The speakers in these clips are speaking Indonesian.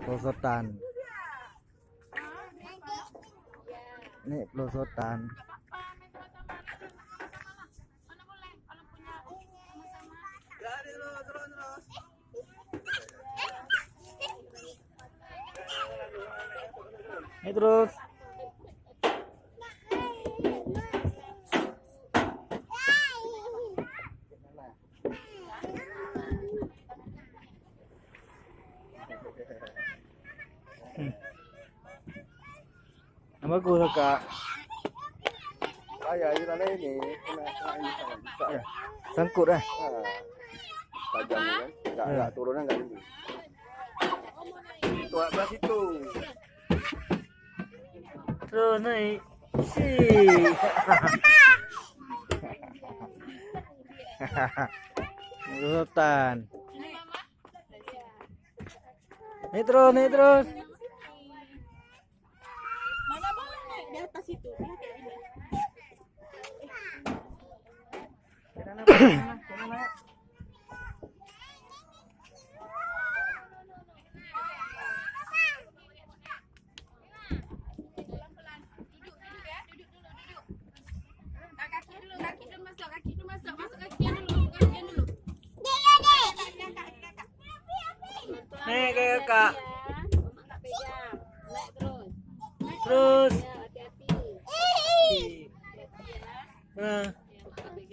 pelosotan. Ini pelosotan. Ini terus. Nama gue Kak. Ayah ini tanah ini kena Ya, sangkut dah. tajam kan, nggak turunnya nggak ini. Itu belas itu. Terus naik. Si. Pelosotan. Nih terus, nih terus. Mana boleh naik di atas itu? Nih kayak Kak. Terus. Nah.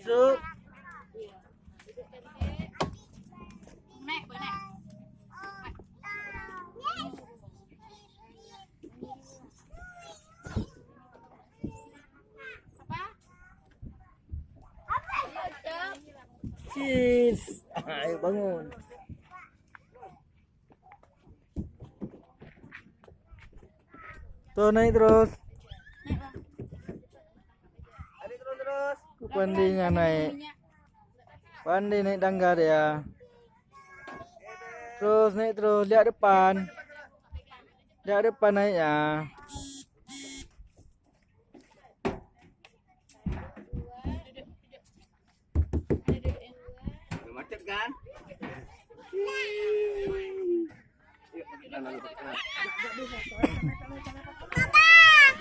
Sup. Cheese. Ayo bangun. Tuh naik terus. Pandinya naik. Pandi naik tangga dia. Terus naik terus, lihat depan. Lihat depan naiknya. Macet kan?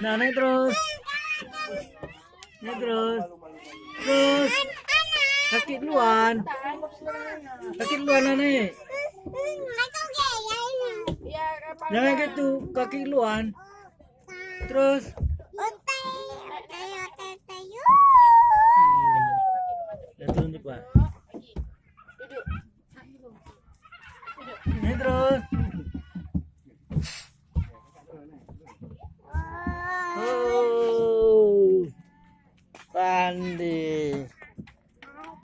Nah naik terus. Naik terus. Terus. Kaki duluan. Kaki duluan lah naik. Jangan gitu, kaki duluan. Terus. Ya turun cepat. Naik terus. Oh, Pandi.